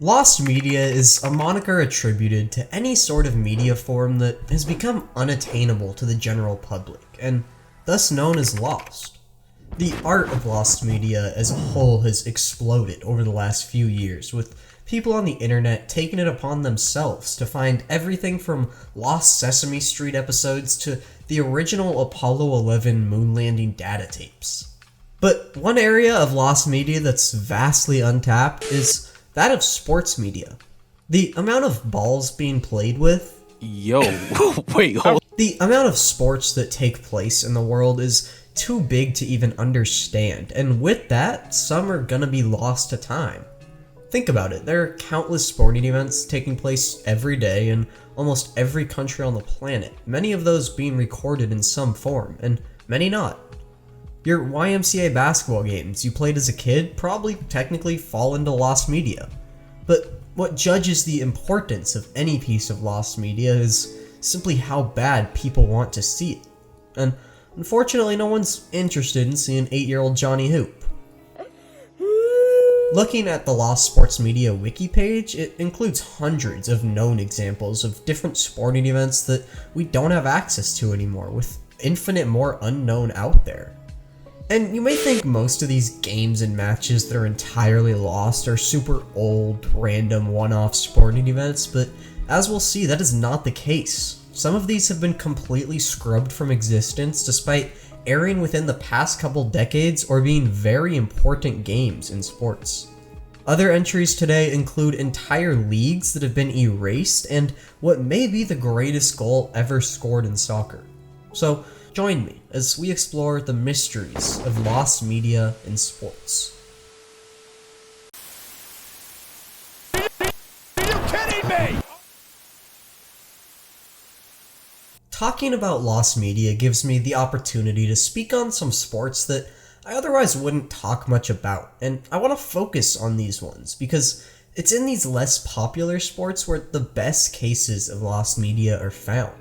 Lost media is a moniker attributed to any sort of media form that has become unattainable to the general public, and thus known as lost. The art of lost media as a whole has exploded over the last few years, with people on the internet taking it upon themselves to find everything from lost Sesame Street episodes to the original Apollo 11 moon landing data tapes. But one area of lost media that's vastly untapped is that of sports media. The amount of balls being played with, the amount of sports that take place in the world is too big to even understand, and with that, some are gonna be lost to time. Think about it, there are countless sporting events taking place every day in almost every country on the planet, many of those being recorded in some form, and many not. Your YMCA basketball games you played as a kid probably technically fall into lost media. But what judges the importance of any piece of lost media is simply how bad people want to see it. And unfortunately, no one's interested in seeing 8-year-old Johnny hoop. Looking at the Lost Sports Media wiki page, it includes hundreds of known examples of different sporting events that we don't have access to anymore, with infinite more unknown out there. And you may think most of these games and matches that are entirely lost are super old, random, one-off sporting events, but as we'll see, that is not the case. Some of these have been completely scrubbed from existence despite airing within the past couple decades or being very important games in sports. Other entries today include entire leagues that have been erased and what may be the greatest goal ever scored in soccer. So, join me as we explore the mysteries of lost media in sports. Are you kidding me? Talking about lost media gives me the opportunity to speak on some sports that I otherwise wouldn't talk much about, and I want to focus on these ones because it's in these less popular sports where the best cases of lost media are found.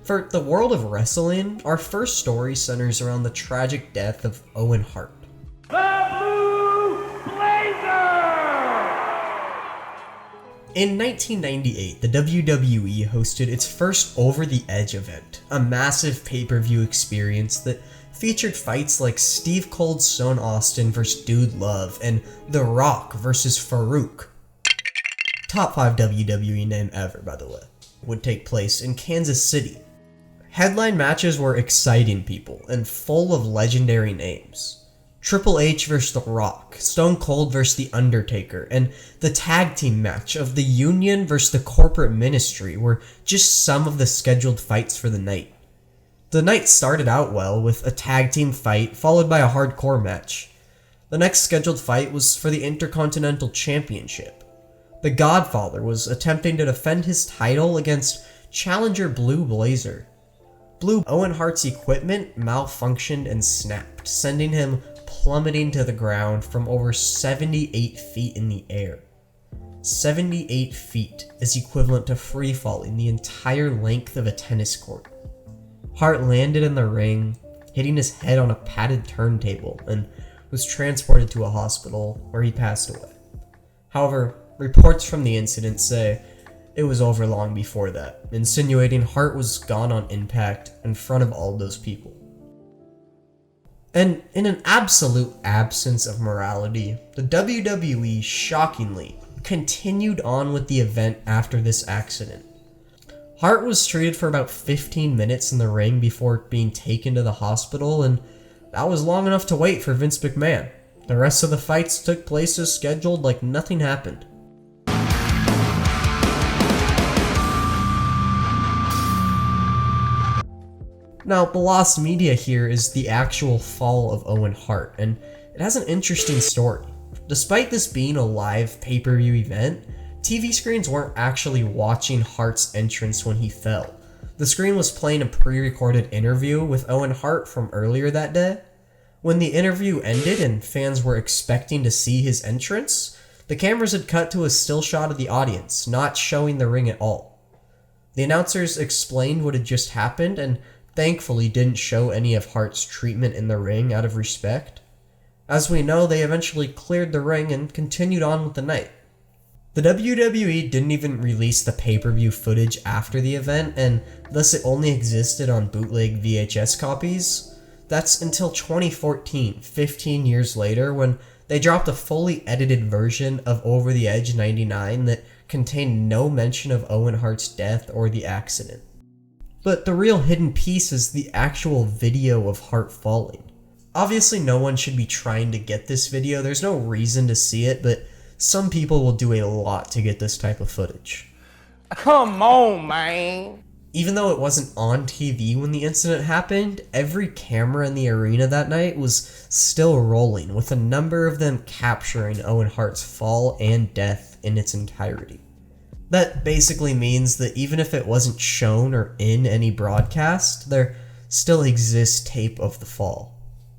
For the world of wrestling, our first story centers around the tragic death of Owen Hart. The Blue Blazer! In 1998, the WWE hosted its first Over the Edge event, a massive pay-per-view experience that featured fights like Steve Cold Stone Austin vs. Dude Love and The Rock vs. Farouk. Top 5 WWE name ever, by the way. Would take place in Kansas City. Headline matches were exciting people and full of legendary names. Triple H vs. The Rock, Stone Cold vs. The Undertaker, and the tag team match of the Union vs. the Corporate Ministry were just some of the scheduled fights for the night. The night started out well with a tag team fight followed by a hardcore match. The next scheduled fight was for the Intercontinental Championship. The Godfather was attempting to defend his title against challenger Blue Blazer. Owen Hart's equipment malfunctioned and snapped, sending him plummeting to the ground from over 78 feet in the air. 78 feet is equivalent to free falling the entire length of a tennis court. Hart landed in the ring, hitting his head on a padded turntable, and was transported to a hospital where he passed away. However, reports from the incident say it was over long before that, insinuating Hart was gone on impact in front of all those people. And in an absolute absence of morality, the WWE shockingly continued on with the event after this accident. Hart was treated for about 15 minutes in the ring before being taken to the hospital, and that was long enough to wait for Vince McMahon. The rest of the fights took place as scheduled like nothing happened. Now, the lost media here is the actual fall of Owen Hart, and it has an interesting story. Despite this being a live pay-per-view event, TV screens weren't actually watching Hart's entrance when he fell. The screen was playing a pre-recorded interview with Owen Hart from earlier that day. When the interview ended and fans were expecting to see his entrance, the cameras had cut to a still shot of the audience, not showing the ring at all. The announcers explained what had just happened and thankfully didn't show any of Hart's treatment in the ring out of respect. As we know, they eventually cleared the ring and continued on with the night. The WWE didn't even release the pay-per-view footage after the event, and thus it only existed on bootleg VHS copies. That's until 2014, 15 years later, when they dropped a fully edited version of Over the Edge 99 that contained no mention of Owen Hart's death or the accident. But the real hidden piece is the actual video of Hart falling. Obviously no one should be trying to get this video, there's no reason to see it, but some people will do a lot to get this type of footage. Come on, man. Even though it wasn't on TV when the incident happened, every camera in the arena that night was still rolling, with a number of them capturing Owen Hart's fall and death in its entirety. That basically means that even if it wasn't shown or in any broadcast, there still exists tape of the fall.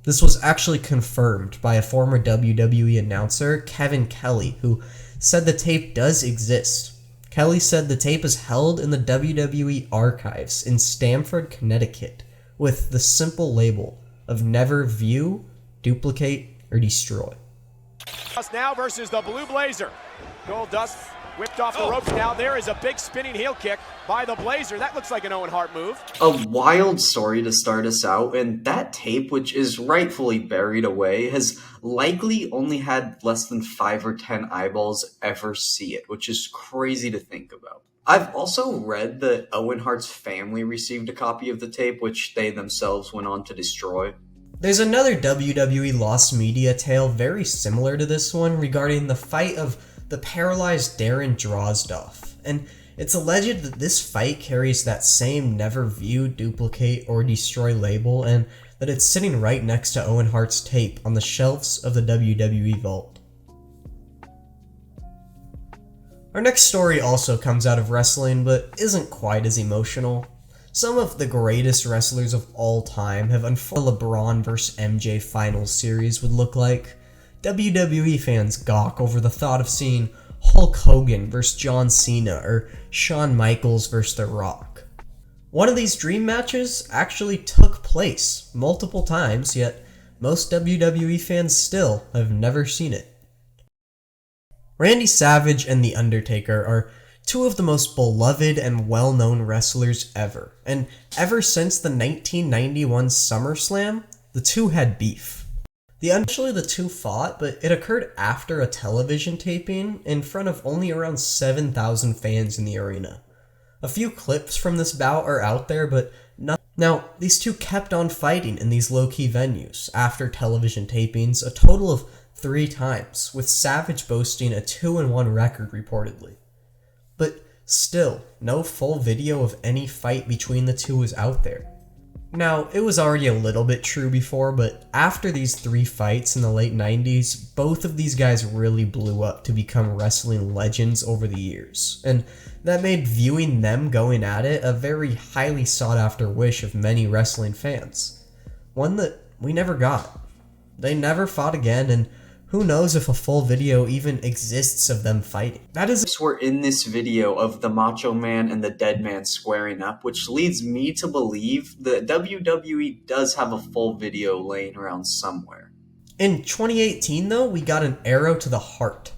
This was actually confirmed by a former WWE announcer, Kevin Kelly, who said the tape does exist. Kelly said the tape is held in the WWE archives in Stamford, Connecticut, with the simple label of never view, duplicate, or destroy. Now versus the Blue Blazer. Goldust whipped off the ropes. Now there is a big spinning heel kick by the Blazer. That looks like an Owen Hart move. A wild story to start us out, and that tape, which is rightfully buried away, has likely only had less than 5 or 10 eyeballs ever see it, which is crazy to think about. I've also read that Owen Hart's family received a copy of the tape, which they themselves went on to destroy. There's another WWE lost media tale very similar to this one regarding the fight of the paralyzed Darren Drozdov, and it's alleged that this fight carries that same never view, duplicate, or destroy label, and that it's sitting right next to Owen Hart's tape on the shelves of the WWE vault. Our next story also comes out of wrestling, but isn't quite as emotional. Some of the greatest wrestlers of all time have unfolded LeBron vs. MJ Finals series would look like. WWE fans gawk over the thought of seeing Hulk Hogan vs. John Cena or Shawn Michaels vs. The Rock. One of these dream matches actually took place multiple times, yet most WWE fans still have never seen it. Randy Savage and The Undertaker are two of the most beloved and well-known wrestlers ever, and ever since the 1991 SummerSlam, the two had beef. Initially the two fought, but it occurred after a television taping in front of only around 7,000 fans in the arena. A few clips from this bout are out there, but not. Now, these two kept on fighting in these low-key venues after television tapings a total of 3 times, with Savage boasting a 2-1 record reportedly. But still, no full video of any fight between the two is out there. Now, it was already a little bit true before, but after these 3 fights in the late 90s, both of these guys really blew up to become wrestling legends over the years, and that made viewing them going at it a very highly sought after wish of many wrestling fans. One that we never got. They never fought again, and who knows if a full video even exists of them fighting. We're in this video of the Macho Man and the Dead Man squaring up, which leads me to believe that WWE does have a full video laying around somewhere. In 2018 though, we got an arrow to the heart.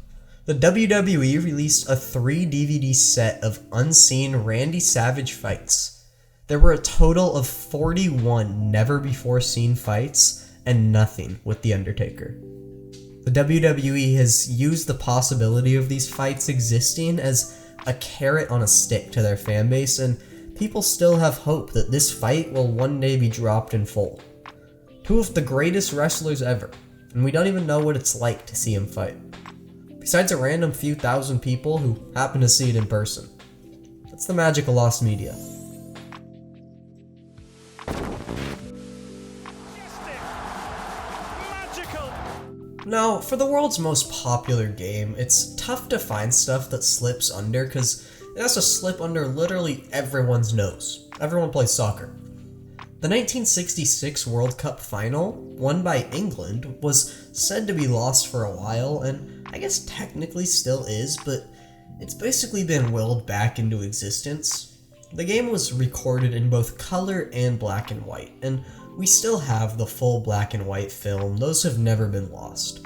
The WWE released a 3 DVD set of unseen Randy Savage fights. There were a total of 41 never before seen fights, and nothing with The Undertaker. The WWE has used the possibility of these fights existing as a carrot on a stick to their fanbase, and people still have hope that this fight will one day be dropped in full. 2 of the greatest wrestlers ever, and we don't even know what it's like to see him fight. Besides a random few thousand people who happen to see it in person. That's the magic of lost media. Now, for the world's most popular game, it's tough to find stuff that slips under because it has to slip under literally everyone's nose. Everyone plays soccer. The 1966 World Cup final, won by England, was said to be lost for a while, and I guess technically still is, but it's basically been willed back into existence. The game was recorded in both color and black and white, and we still have the full black and white film. Those have never been lost.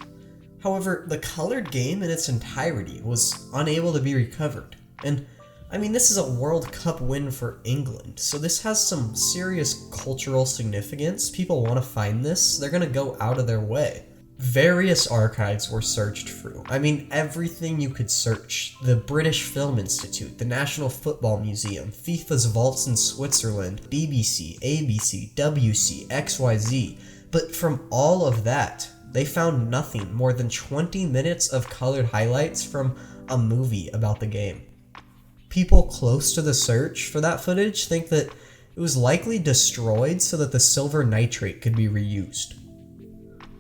However, the colored game in its entirety was unable to be recovered, and I mean, this is a World Cup win for England, so this has some serious cultural significance. People want to find this, they're gonna go out of their way. Various archives were searched through. I mean, everything you could search. The British Film Institute, the National Football Museum, FIFA's vaults in Switzerland, BBC, ABC, WC, XYZ. But from all of that, they found nothing more than 20 minutes of colored highlights from a movie about the game. People close to the search for that footage think that it was likely destroyed so that the silver nitrate could be reused.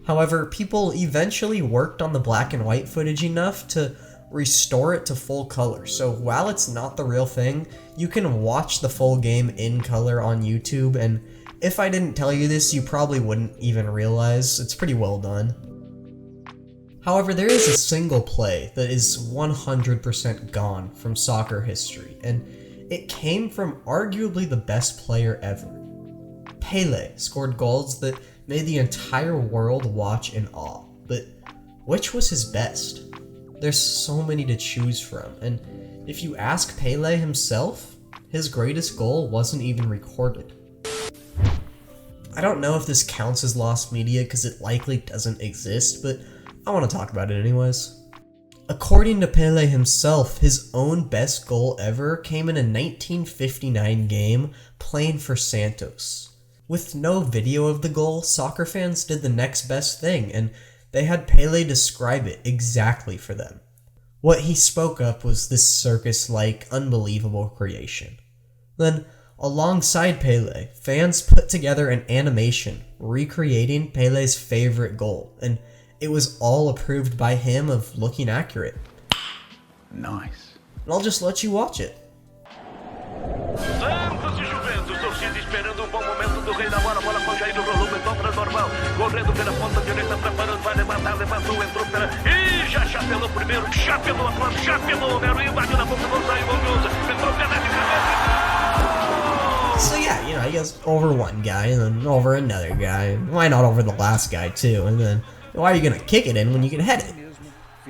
However, people eventually worked on the black and white footage enough to restore it to full color, so while it's not the real thing, you can watch the full game in color on YouTube, and if I didn't tell you this, you probably wouldn't even realize. It's pretty well done. However, there is a single play that is 100% gone from soccer history, and it came from arguably the best player ever. Pele scored goals that made the entire world watch in awe, but which was his best? There's so many to choose from, and if you ask Pele himself, his greatest goal wasn't even recorded. I don't know if this counts as lost media because it likely doesn't exist, but I want to talk about it anyways. According to Pele himself, his own best goal ever came in a 1959 game playing for Santos. With no video of the goal, soccer fans did the next best thing, and they had Pele describe it exactly for them. What he spoke up was this circus-like, unbelievable creation. Then, alongside Pele, fans put together an animation recreating Pele's favorite goal, and it was all approved by him of looking accurate. Nice. And I'll just let you watch it. Santos e Juventus, torcida esperando bom momento do rei da bola, bola com Jair, rolou, dobra normal, correndo pela ponta direita, preparando, vai levantar, levantou, entrou pela... Ih, já chapelou primeiro, chapelou a planta, chapelou, Nero, invadiu na boca, não saiu, entrou pela de cabeça. So yeah, you know, he goes over one guy, and then over another guy, and why not over the last guy too, and then why are you gonna kick it in when you can head it?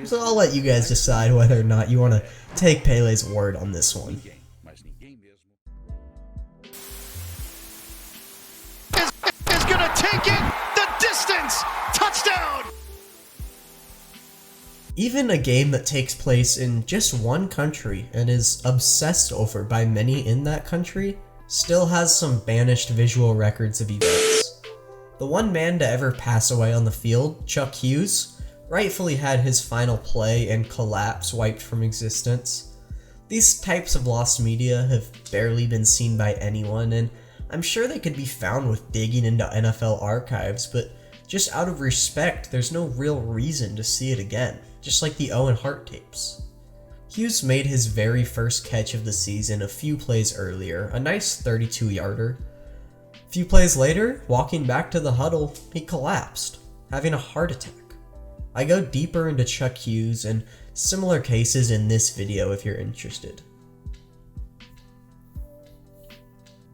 So I'll let you guys decide whether or not you want to take Pele's word on this one. Is gonna take it the distance. Touchdown. Even a game that takes place in just one country and is obsessed over by many in that country still has some banished visual records of events. The one man to ever pass away on the field, Chuck Hughes, rightfully had his final play and collapse wiped from existence. These types of lost media have barely been seen by anyone, and I'm sure they could be found with digging into NFL archives, but just out of respect, there's no real reason to see it again, just like the Owen Hart tapes. Hughes made his very first catch of the season a few plays earlier, a nice 32-yarder. A few plays later, walking back to the huddle, he collapsed, having a heart attack. I go deeper into Chuck Hughes and similar cases in this video if you're interested.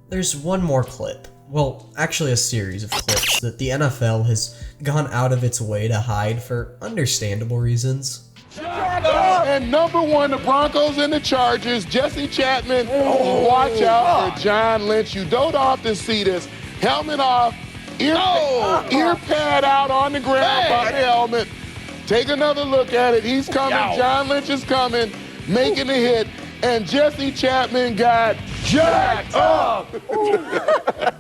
There's one more clip, well, actually a series of clips that the NFL has gone out of its way to hide for understandable reasons. And number one, the Broncos and the Chargers, Jesse Chapman, watch out for John Lynch. You don't often see this. Helmet off, ear pad out on the ground by the helmet. Take another look at it. He's coming. John Lynch is coming, making the hit. And Jesse Chapman got jacked up.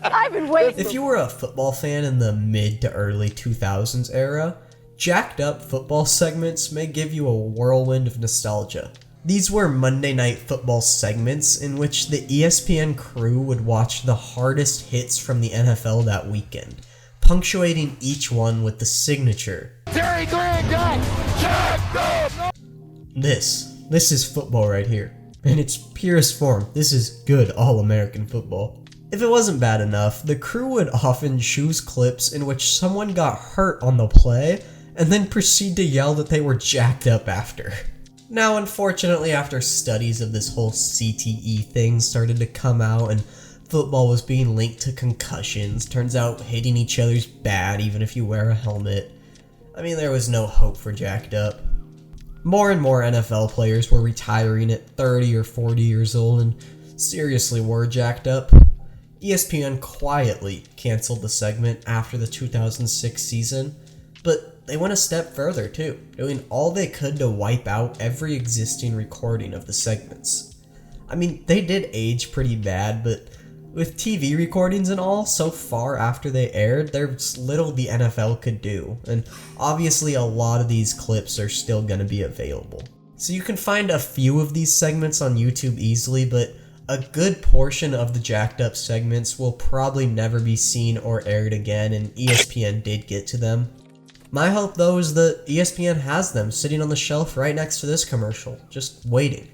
I've been waiting. If you were a football fan in the mid to early 2000s era, jacked up football segments may give you a whirlwind of nostalgia. These were Monday Night Football segments in which the ESPN crew would watch the hardest hits from the NFL that weekend, punctuating each one with the signature. Terry Glenn got jacked up. This is football right here. In its purest form, this is good all-American football. If it wasn't bad enough, the crew would often choose clips in which someone got hurt on the play and then proceed to yell that they were jacked up after. Now, unfortunately, after studies of this whole CTE thing started to come out and football was being linked to concussions, turns out hitting each other's bad even if you wear a helmet. I mean, there was no hope for Jacked Up. More and more NFL players were retiring at 30 or 40 years old and seriously were jacked up. ESPN quietly canceled the segment after the 2006 season, but they went a step further too, doing all they could to wipe out every existing recording of the segments. I mean, they did age pretty bad, but with TV recordings and all, so far after they aired, there's little the NFL could do, and obviously a lot of these clips are still going to be available. So you can find a few of these segments on YouTube easily, but a good portion of the Jacked Up segments will probably never be seen or aired again, and ESPN did get to them. My hope though is that ESPN has them sitting on the shelf right next to this commercial, just waiting.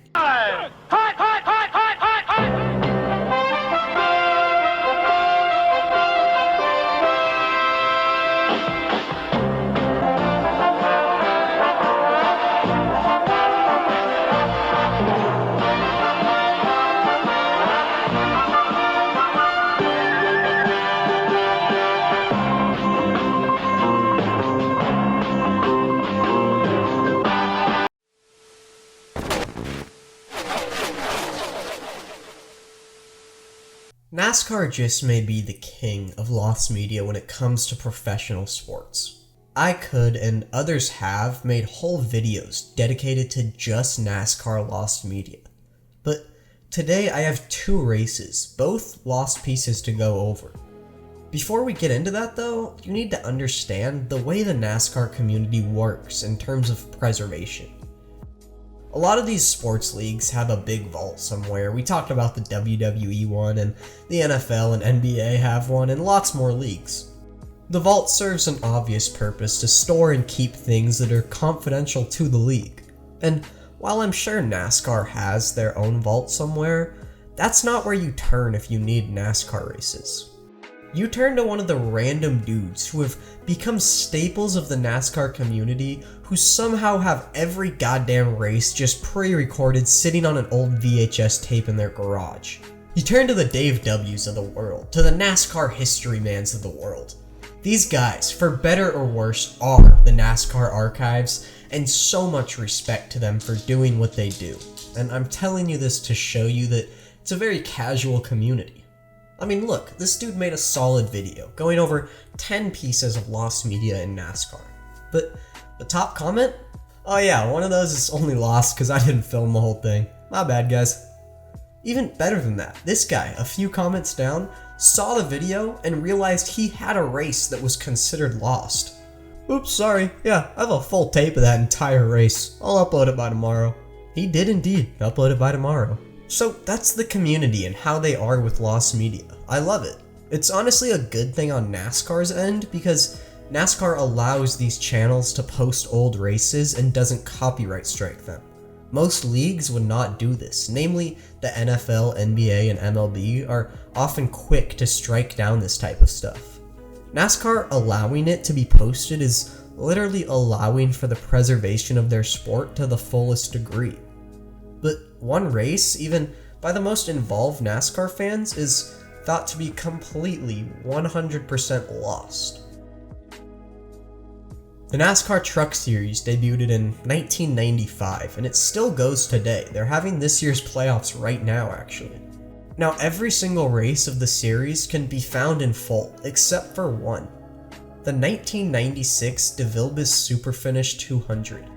NASCAR just may be the king of lost media when it comes to professional sports. I could, and others have, made whole videos dedicated to just NASCAR lost media. But today I have two races, both lost pieces to go over. Before we get into that though, you need to understand the way the NASCAR community works in terms of preservation. A lot of these sports leagues have a big vault somewhere. We talked about the WWE one, and the NFL and NBA have one, and lots more leagues. The vault serves an obvious purpose to store and keep things that are confidential to the league. And while I'm sure NASCAR has their own vault somewhere, that's not where you turn if you need NASCAR races. You turn to one of the random dudes who have become staples of the NASCAR community who somehow have every goddamn race just pre-recorded sitting on an old VHS tape in their garage. You turn to the Dave W's of the world, to the NASCAR history mans of the world. These guys, for better or worse, are the NASCAR archives, and so much respect to them for doing what they do. And I'm telling you this to show you that it's a very casual community. I mean, look, this dude made a solid video, going over 10 pieces of lost media in NASCAR. But the top comment? Oh yeah, one of those is only lost because I didn't film the whole thing. My bad, guys. Even better than that, this guy, a few comments down, saw the video and realized he had a race that was considered lost. Oops, sorry. Yeah, I have a full tape of that entire race. I'll upload it by tomorrow. He did indeed upload it by tomorrow. So that's the community and how they are with lost media. I love it. It's honestly a good thing on NASCAR's end because NASCAR allows these channels to post old races and doesn't copyright strike them. Most leagues would not do this, namely the NFL, NBA, and MLB are often quick to strike down this type of stuff. NASCAR allowing it to be posted is literally allowing for the preservation of their sport to the fullest degree. But one race, even by the most involved NASCAR fans, is thought to be completely 100% lost. The NASCAR Truck Series debuted in 1995, and it still goes today. They're having this year's playoffs right now, actually. Now, every single race of the series can be found in full, except for one. The 1996 DeVilbiss Super Finish 200.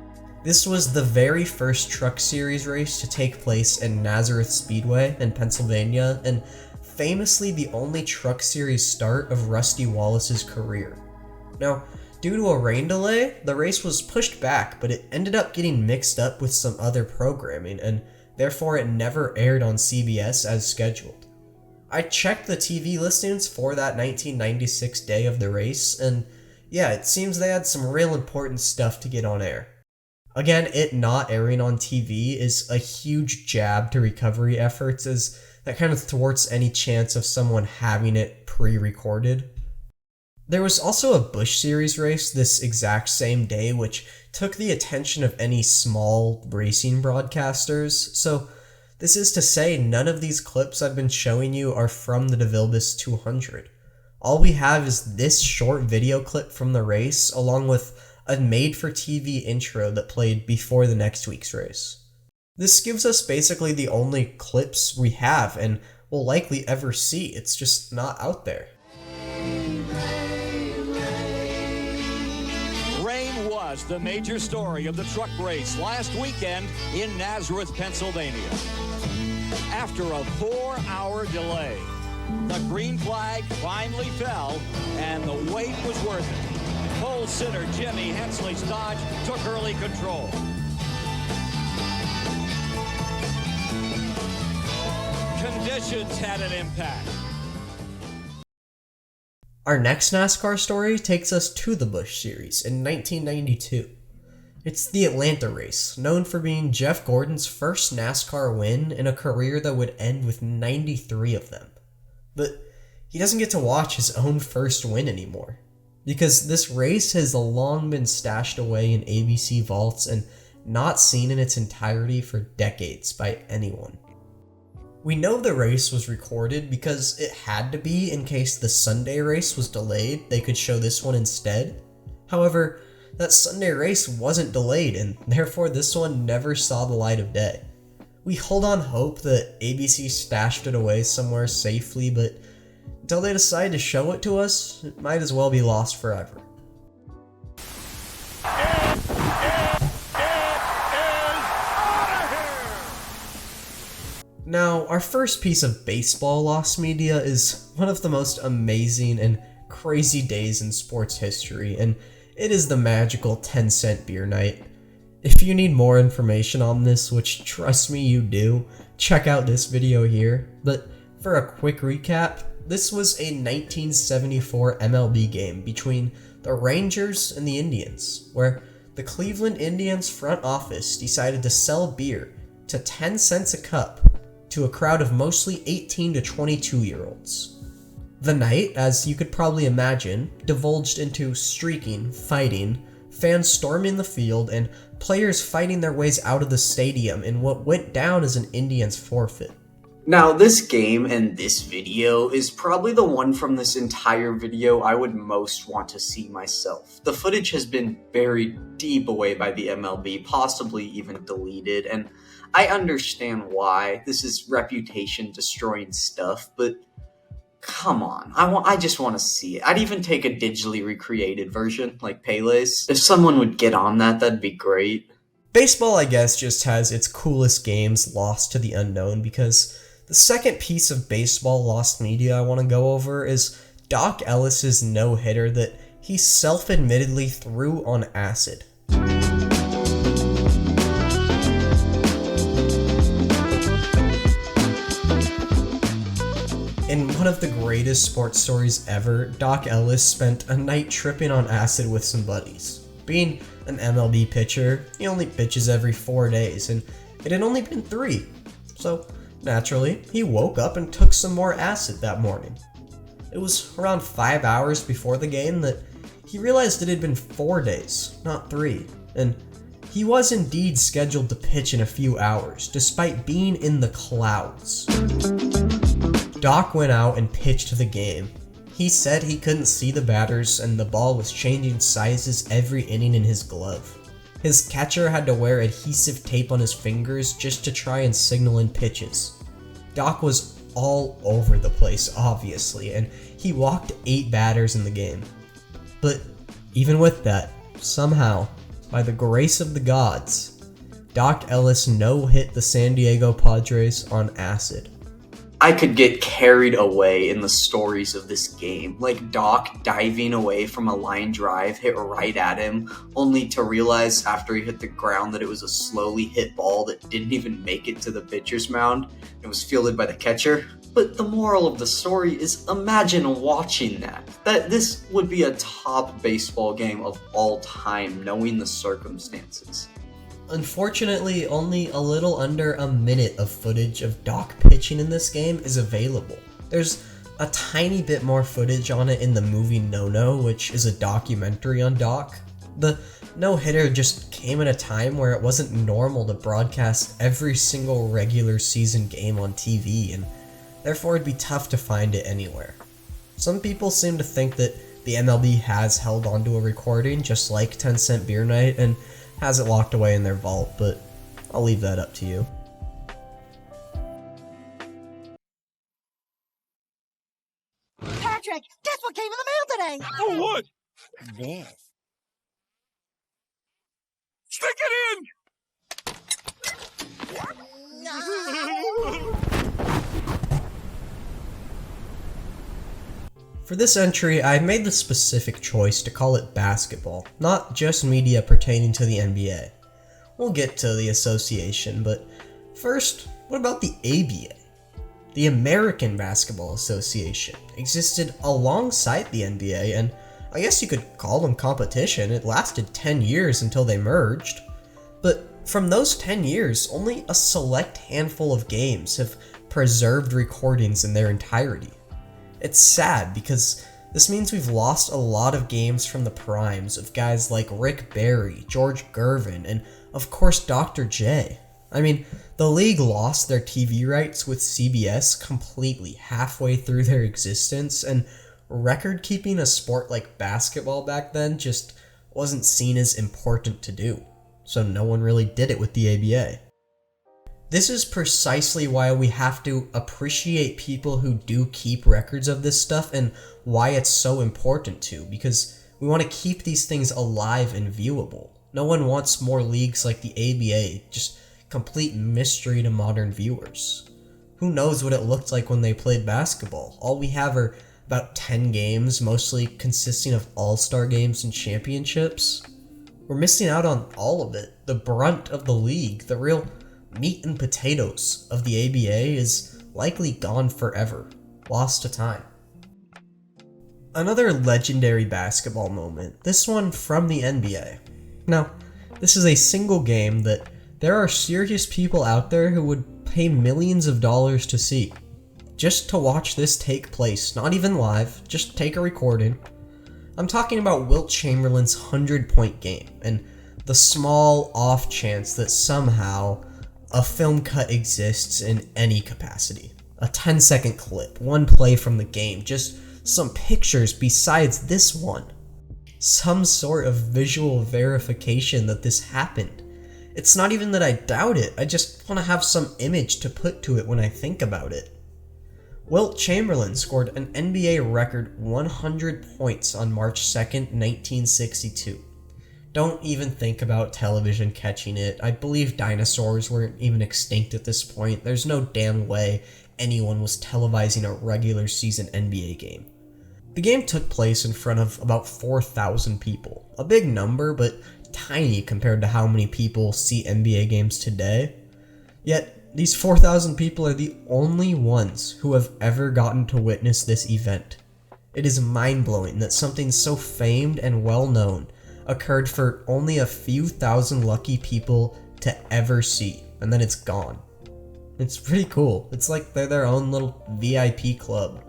This was the very first Truck Series race to take place in Nazareth Speedway in Pennsylvania, and famously the only Truck Series start of Rusty Wallace's career. Now, due to a rain delay, the race was pushed back, but it ended up getting mixed up with some other programming, and therefore it never aired on CBS as scheduled. I checked the TV listings for that 1996 day of the race, and yeah, it seems they had some real important stuff to get on air. Again, it not airing on TV is a huge jab to recovery efforts, as that kind of thwarts any chance of someone having it pre-recorded. There was also a Busch Series race this exact same day, which took the attention of any small racing broadcasters, so this is to say none of these clips I've been showing you are from the DeVilbiss 200. All we have is this short video clip from the race, along with a made-for-TV intro that played before the next week's race. This gives us basically the only clips we have and will likely ever see. It's just not out there. Rain was the major story of the truck race last weekend in Nazareth, Pennsylvania. After a 4-hour delay, the green flag finally fell and the wait was worth it. Pole sitter Jimmy Hensley's Dodge took early control. Conditions had an impact. Our next NASCAR story takes us to the Busch Series in 1992. It's the Atlanta race, known for being Jeff Gordon's first NASCAR win in a career that would end with 93 of them. But he doesn't get to watch his own first win anymore, because this race has long been stashed away in ABC vaults and not seen in its entirety for decades by anyone. We know the race was recorded because it had to be in case the Sunday race was delayed, they could show this one instead. However, that Sunday race wasn't delayed and therefore this one never saw the light of day. We hold on hope that ABC stashed it away somewhere safely, but until they decide to show it to us, it might as well be lost forever. Now, our first piece of baseball lost media is one of the most amazing and crazy days in sports history, and it is the magical 10-cent beer night. If you need more information on this, which trust me you do, check out this video here, but for a quick recap, this was a 1974 MLB game between the Rangers and the Indians, where the Cleveland Indians front office decided to sell beer to 10 cents a cup to a crowd of mostly 18 to 22-year-olds. The night, as you could probably imagine, divulged into streaking, fighting, fans storming the field, and players fighting their ways out of the stadium in what went down as an Indians forfeit. Now, this game and this video is probably the one from this entire video I would most want to see myself. The footage has been buried deep away by the MLB, possibly even deleted, and I understand why. This is reputation-destroying stuff, but come on. I just want to see it. I'd even take a digitally recreated version, like Pele's. If someone would get on that, that'd be great. Baseball, I guess, just has its coolest games lost to the unknown, because the second piece of baseball lost media I want to go over is Doc Ellis's no-hitter that he self-admittedly threw on acid. In one of the greatest sports stories ever, Doc Ellis spent a night tripping on acid with some buddies. Being an MLB pitcher, he only pitches every 4 days, and it had only been 3. So, naturally, he woke up and took some more acid that morning. It was around 5 hours before the game that he realized it had been 4 days, not 3, and he was indeed scheduled to pitch in a few hours, despite being in the clouds. Doc went out and pitched the game. He said he couldn't see the batters and the ball was changing sizes every inning in his glove. His catcher had to wear adhesive tape on his fingers just to try and signal in pitches. Doc was all over the place, obviously, and he walked 8 batters in the game. But even with that, somehow, by the grace of the gods, Doc Ellis no-hit the San Diego Padres on acid. I could get carried away in the stories of this game, like Doc diving away from a line drive hit right at him, only to realize after he hit the ground that it was a slowly hit ball that didn't even make it to the pitcher's mound. It was fielded by the catcher. But the moral of the story is, imagine watching that. This would be a top baseball game of all time, knowing the circumstances. Unfortunately, only a little under a minute of footage of Doc pitching in this game is available. There's a tiny bit more footage on it in the movie No-No, which is a documentary on Doc. The no-hitter just came at a time where it wasn't normal to broadcast every single regular season game on TV, and therefore it'd be tough to find it anywhere. Some people seem to think that the MLB has held onto a recording just like 10 Cent Beer Night and has it locked away in their vault, but I'll leave that up to you. Patrick, guess what came in the mail today? Oh, what? This. Stick it in! For this entry, I made the specific choice to call it basketball, not just media pertaining to the NBA. We'll get to the association, but first, what about the ABA? The American Basketball Association existed alongside the NBA, and I guess you could call them competition. It lasted 10 years until they merged. But from those 10 years, only a select handful of games have preserved recordings in their entirety. It's sad because this means we've lost a lot of games from the primes of guys like Rick Barry, George Gervin, and of course Dr. J. I mean, the league lost their TV rights with CBS completely halfway through their existence, and record-keeping a sport like basketball back then just wasn't seen as important to do, so no one really did it with the ABA. This is precisely why we have to appreciate people who do keep records of this stuff and why it's so important to, because we want to keep these things alive and viewable. No one wants more leagues like the ABA, just complete mystery to modern viewers. Who knows what it looked like when they played basketball? All we have are about 10 games, mostly consisting of all-star games and championships. We're missing out on all of it. The brunt of the league, the real meat and potatoes of the ABA is likely gone forever, lost to time. Another legendary basketball moment, this one from the NBA. Now, this is a single game that there are serious people out there who would pay millions of dollars to see. Just to watch this take place, not even live, just take a recording. I'm talking about Wilt Chamberlain's 100-point game, and the small off chance that somehow a film cut exists in any capacity. A 10-second clip, one play from the game, just some pictures besides this one. Some sort of visual verification that this happened. It's not even that I doubt it, I just want to have some image to put to it when I think about it. Wilt Chamberlain scored an NBA record 100 points on March 2nd, 1962. Don't even think about television catching it. I believe dinosaurs weren't even extinct at this point. There's no damn way anyone was televising a regular season NBA game. The game took place in front of about 4,000 people. A big number, but tiny compared to how many people see NBA games today. Yet, these 4,000 people are the only ones who have ever gotten to witness this event. It is mind-blowing that something so famed and well-known occurred for only a few thousand lucky people to ever see, and then it's gone. It's pretty cool. It's like they're their own little VIP club.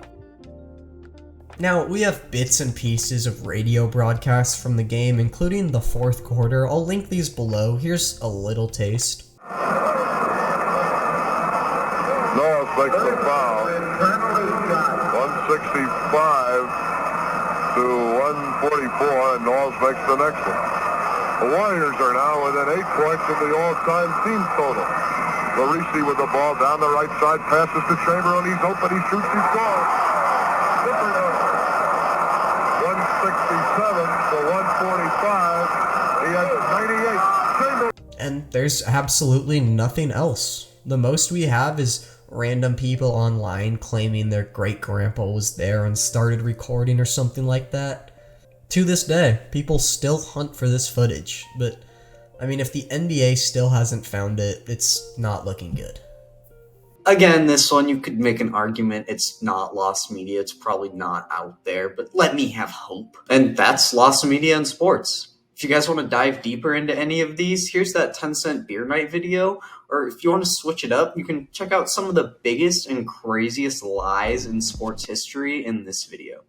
Now, we have bits and pieces of radio broadcasts from the game, including the fourth quarter. I'll link these below. Here's a little taste. North makes the foul. 165 to 144, and North makes the next one. The Warriors are now within 8 points of the all-time team total. Larisi with the ball down the right side, passes to Chamberlain. He's open, he shoots, he scores. 167 to 145. He has 98. Chamberlain. And there's absolutely nothing else. The most we have is random people online claiming their great-grandpa was there and started recording or something like that. To this day, people still hunt for this footage, but I mean, if the NBA still hasn't found it, it's not looking good. Again, this one, you could make an argument it's not lost media, it's probably not out there, but let me have hope. And that's lost media in sports. If you guys want to dive deeper into any of these, here's that 10 Cent Beer Night video, or if you want to switch it up, you can check out some of the biggest and craziest lies in sports history in this video.